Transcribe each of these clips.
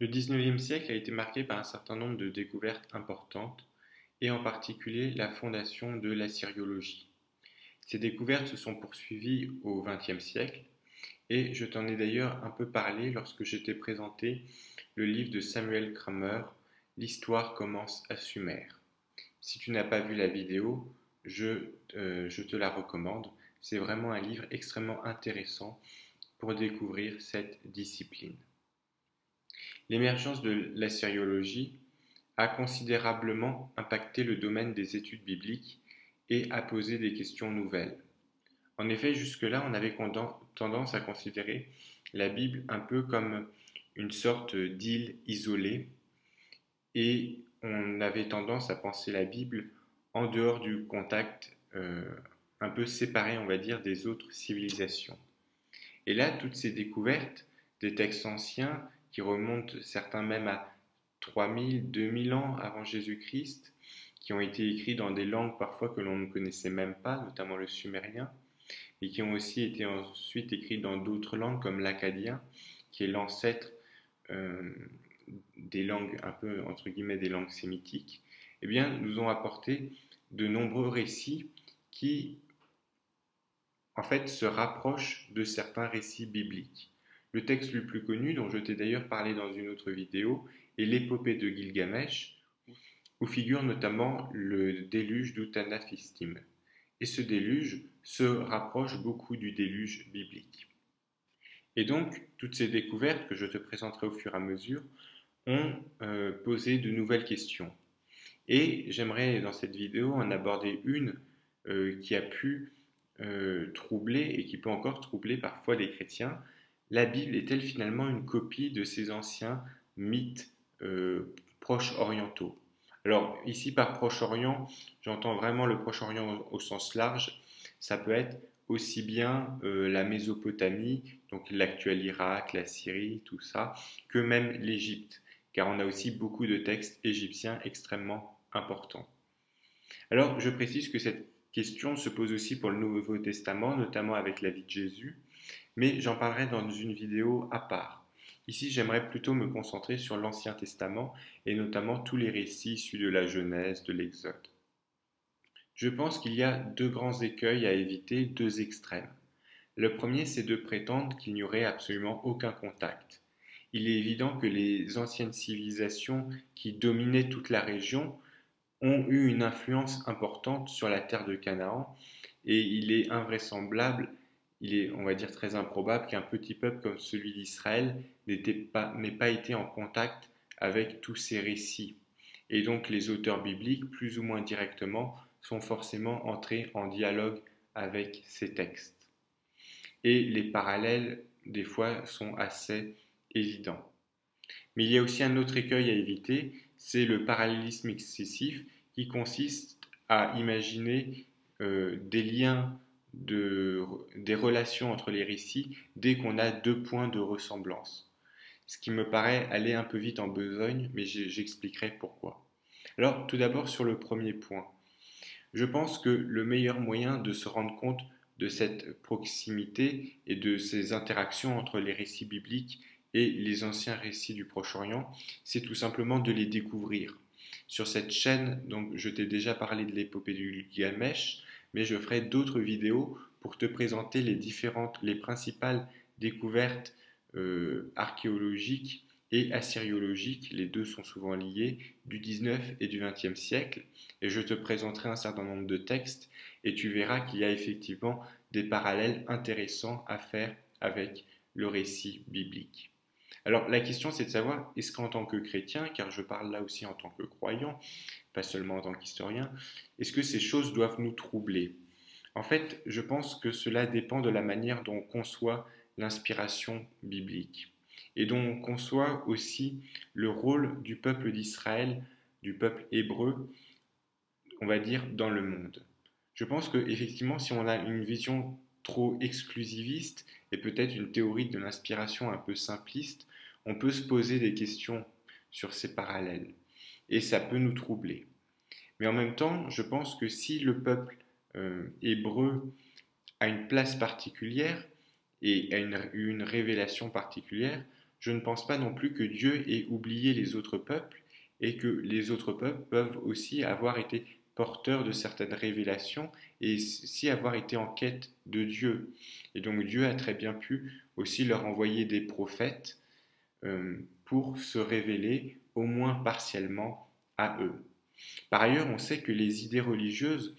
Le XIXe siècle a été marqué par un certain nombre de découvertes importantes, et en particulier la fondation de l'assyriologie. Ces découvertes se sont poursuivies au XXe siècle, et je t'en ai d'ailleurs un peu parlé lorsque je t'ai présenté le livre de Samuel Kramer, L'histoire commence à Sumer. Si tu n'as pas vu la vidéo, je te la recommande. C'est vraiment un livre extrêmement intéressant pour découvrir cette discipline. L'émergence de l'assyriologie a considérablement impacté le domaine des études bibliques et a posé des questions nouvelles. En effet, jusque-là, on avait tendance à considérer la Bible un peu comme une sorte d'île isolée et on avait tendance à penser la Bible en dehors du contact, un peu séparé, on va dire, des autres civilisations. Et là, toutes ces découvertes des textes anciens, qui remontent certains même à 3000, 2000 ans avant Jésus-Christ, qui ont été écrits dans des langues parfois que l'on ne connaissait même pas, notamment le sumérien, et qui ont aussi été ensuite écrits dans d'autres langues comme l'akkadien, qui est l'ancêtre euh, des langues un peu entre guillemets des langues sémitiques, eh bien, nous ont apporté de nombreux récits qui en fait se rapprochent de certains récits bibliques. Le texte le plus connu, dont je t'ai d'ailleurs parlé dans une autre vidéo, est l'épopée de Gilgamesh, où figure notamment le déluge d'Utanapishtim. Et ce déluge se rapproche beaucoup du déluge biblique. Et donc, toutes ces découvertes que je te présenterai au fur et à mesure ont posé de nouvelles questions. Et j'aimerais dans cette vidéo en aborder une qui a pu troubler et qui peut encore troubler parfois les chrétiens. La Bible est-elle finalement une copie de ces anciens mythes proches orientaux? Alors ici par Proche-Orient, j'entends vraiment le Proche-Orient au sens large. Ça peut être aussi bien la Mésopotamie, donc l'actuel Irak, la Syrie, tout ça, que même l'Égypte, car on a aussi beaucoup de textes égyptiens extrêmement importants. Alors je précise que cette question se pose aussi pour le Nouveau Testament, notamment avec la vie de Jésus, mais j'en parlerai dans une vidéo à part. Ici, j'aimerais plutôt me concentrer sur l'Ancien Testament et notamment tous les récits issus de la Genèse, de l'Exode. Je pense qu'il y a deux grands écueils à éviter, deux extrêmes. Le premier, c'est de prétendre qu'il n'y aurait absolument aucun contact. Il est évident que les anciennes civilisations qui dominaient toute la région ont eu une influence importante sur la terre de Canaan et il est invraisemblable, il est, on va dire, très improbable qu'un petit peuple comme celui d'Israël n'ait pas été en contact avec tous ces récits. Et donc les auteurs bibliques, plus ou moins directement, sont forcément entrés en dialogue avec ces textes. Et les parallèles, des fois, sont assez évidents. Mais il y a aussi un autre écueil à éviter, c'est le parallélisme excessif qui consiste à imaginer des liens, des relations entre les récits dès qu'on a deux points de ressemblance. Ce qui me paraît aller un peu vite en besogne, mais j'expliquerai pourquoi. Alors, tout d'abord sur le premier point. Je pense que le meilleur moyen de se rendre compte de cette proximité et de ces interactions entre les récits bibliques et les anciens récits du Proche-Orient, c'est tout simplement de les découvrir. Sur cette chaîne, donc, je t'ai déjà parlé de l'épopée du Gilgamesh, mais je ferai d'autres vidéos pour te présenter les principales découvertes archéologiques et assyriologiques, les deux sont souvent liés, du 19 et du 20e siècle, et je te présenterai un certain nombre de textes, et tu verras qu'il y a effectivement des parallèles intéressants à faire avec le récit biblique. Alors la question c'est de savoir, est-ce qu'en tant que chrétien, car je parle là aussi en tant que croyant, pas seulement en tant qu'historien, est-ce que ces choses doivent nous troubler? En fait, je pense que cela dépend de la manière dont on conçoit l'inspiration biblique et dont on conçoit aussi le rôle du peuple d'Israël, du peuple hébreu, on va dire, dans le monde. Je pense que effectivement, si on a une vision trop exclusiviste et peut-être une théorie de l'inspiration un peu simpliste, on peut se poser des questions sur ces parallèles et ça peut nous troubler. Mais en même temps, je pense que si le peuple hébreu a une place particulière et a une révélation particulière, je ne pense pas non plus que Dieu ait oublié les autres peuples et que les autres peuples peuvent aussi avoir été porteurs de certaines révélations et aussi avoir été en quête de Dieu. Et donc Dieu a très bien pu aussi leur envoyer des prophètes pour se révéler au moins partiellement à eux. Par ailleurs, on sait que les idées religieuses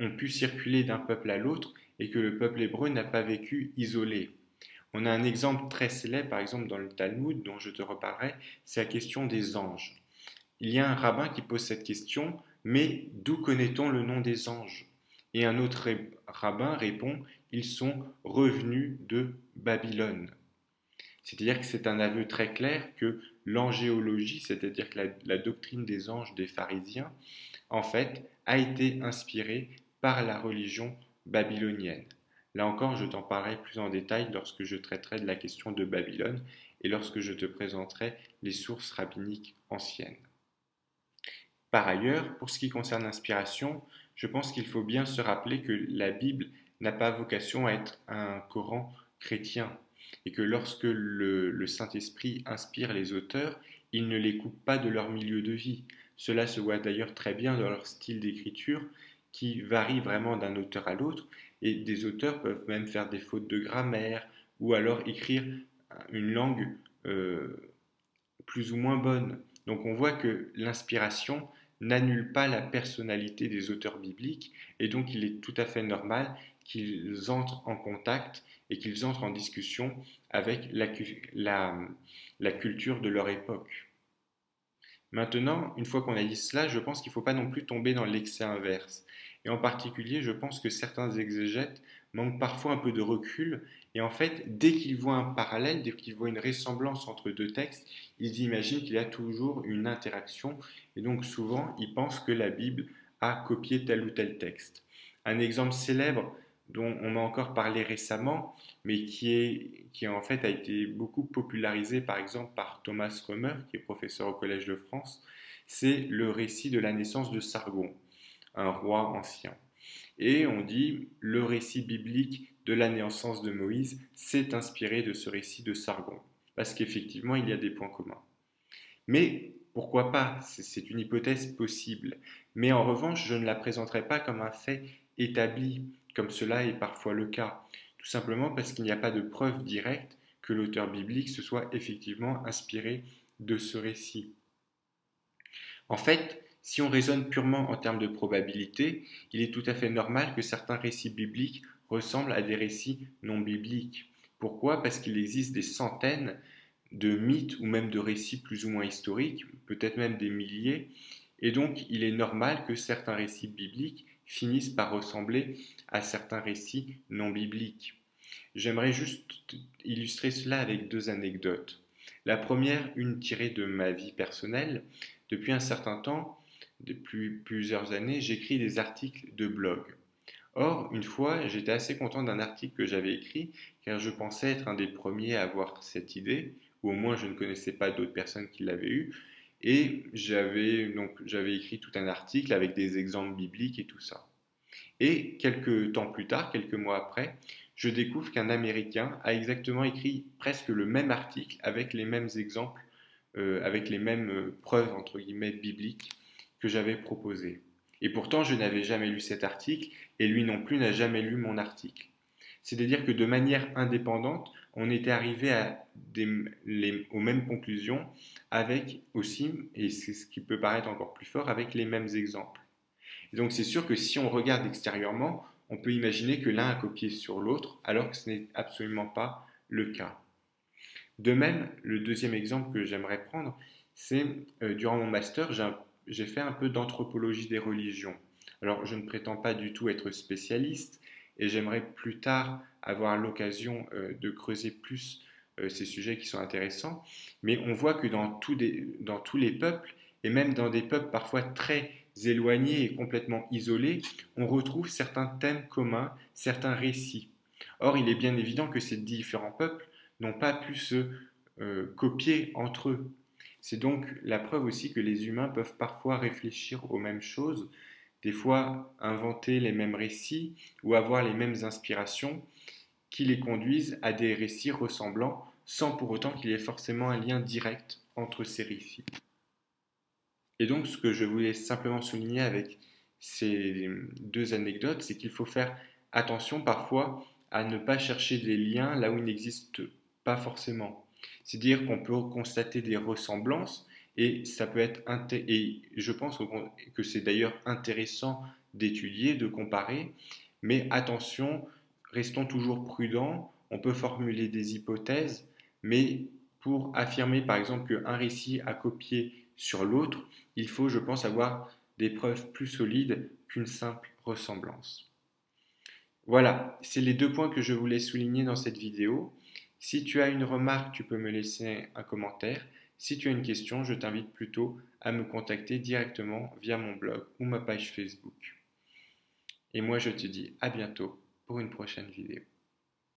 ont pu circuler d'un peuple à l'autre et que le peuple hébreu n'a pas vécu isolé. On a un exemple très célèbre, par exemple dans le Talmud, dont je te reparlerai, c'est la question des anges. Il y a un rabbin qui pose cette question, mais d'où connaît-on le nom des anges? Et un autre rabbin répond, ils sont revenus de Babylone. C'est-à-dire que c'est un aveu très clair que l'angéologie, c'est-à-dire que la doctrine des anges des pharisiens, en fait, a été inspirée par la religion babylonienne. Là encore, je t'en parlerai plus en détail lorsque je traiterai de la question de Babylone et lorsque je te présenterai les sources rabbiniques anciennes. Par ailleurs, pour ce qui concerne l'inspiration, je pense qu'il faut bien se rappeler que la Bible n'a pas vocation à être un Coran chrétien et que lorsque le Saint-Esprit inspire les auteurs, il ne les coupe pas de leur milieu de vie. Cela se voit d'ailleurs très bien dans leur style d'écriture qui varie vraiment d'un auteur à l'autre et des auteurs peuvent même faire des fautes de grammaire ou alors écrire une langue plus ou moins bonne. Donc on voit que l'inspiration n'annule pas la personnalité des auteurs bibliques et donc il est tout à fait normal qu'ils entrent en contact et qu'ils entrent en discussion avec la culture de leur époque. Maintenant, une fois qu'on a dit cela, je pense qu'il ne faut pas non plus tomber dans l'excès inverse. Et en particulier, je pense que certains exégètes manquent parfois un peu de recul. Et en fait, dès qu'ils voient un parallèle, dès qu'ils voient une ressemblance entre deux textes, ils imaginent qu'il y a toujours une interaction. Et donc souvent, ils pensent que la Bible a copié tel ou tel texte. Un exemple célèbre dont on m'a encore parlé récemment, mais qui en fait a été beaucoup popularisé par exemple par Thomas Römer, qui est professeur au Collège de France, c'est le récit de la naissance de Sargon, un roi ancien. Et on dit le récit biblique de la naissance de Moïse s'est inspiré de ce récit de Sargon, parce qu'effectivement il y a des points communs. Mais pourquoi pas? C'est une hypothèse possible. Mais en revanche, je ne la présenterai pas comme un fait établi, comme cela est parfois le cas, tout simplement parce qu'il n'y a pas de preuve directe que l'auteur biblique se soit effectivement inspiré de ce récit. En fait, si on raisonne purement en termes de probabilité, il est tout à fait normal que certains récits bibliques ressemblent à des récits non bibliques. Pourquoi? Parce qu'il existe des centaines de mythes ou même de récits plus ou moins historiques, peut-être même des milliers, et donc il est normal que certains récits bibliques finissent par ressembler à certains récits non bibliques. J'aimerais juste illustrer cela avec deux anecdotes. La première, une tirée de ma vie personnelle. Depuis un certain temps, depuis plusieurs années, j'écris des articles de blog. Or, une fois, j'étais assez content d'un article que j'avais écrit, car je pensais être un des premiers à avoir cette idée, ou au moins je ne connaissais pas d'autres personnes qui l'avaient eue, et j'avais écrit tout un article avec des exemples bibliques et tout ça. Et quelques temps plus tard, quelques mois après, je découvre qu'un Américain a exactement écrit presque le même article avec les mêmes exemples, avec les mêmes preuves entre guillemets bibliques que j'avais proposées. Et pourtant, je n'avais jamais lu cet article et lui non plus n'a jamais lu mon article. C'est-à-dire que de manière indépendante, on était arrivé aux mêmes conclusions avec aussi, et c'est ce qui peut paraître encore plus fort, avec les mêmes exemples. Et donc c'est sûr que si on regarde extérieurement, on peut imaginer que l'un a copié sur l'autre, alors que ce n'est absolument pas le cas. De même, le deuxième exemple que j'aimerais prendre, c'est durant mon master, j'ai fait un peu d'anthropologie des religions. Alors je ne prétends pas du tout être spécialiste, et j'aimerais plus tard avoir l'occasion de creuser plus ces sujets qui sont intéressants, mais on voit que dans tous les peuples, et même dans des peuples parfois très éloignés et complètement isolés, on retrouve certains thèmes communs, certains récits. Or, il est bien évident que ces différents peuples n'ont pas pu se copier entre eux. C'est donc la preuve aussi que les humains peuvent parfois réfléchir aux mêmes choses, des fois inventer les mêmes récits ou avoir les mêmes inspirations qui les conduisent à des récits ressemblants sans pour autant qu'il y ait forcément un lien direct entre ces récits. Et donc, ce que je voulais simplement souligner avec ces deux anecdotes, c'est qu'il faut faire attention parfois à ne pas chercher des liens là où ils n'existent pas forcément. C'est-à-dire qu'on peut constater des ressemblances et ça peut être et je pense que c'est d'ailleurs intéressant d'étudier, de comparer, mais attention, restons toujours prudents. On peut formuler des hypothèses, mais pour affirmer par exemple qu'un récit a copié sur l'autre, il faut, je pense, avoir des preuves plus solides qu'une simple ressemblance. Voilà, c'est les deux points que je voulais souligner dans cette vidéo. Si tu as une remarque, tu peux me laisser un commentaire. Si tu as une question, je t'invite plutôt à me contacter directement via mon blog ou ma page Facebook. Et moi, je te dis à bientôt pour une prochaine vidéo.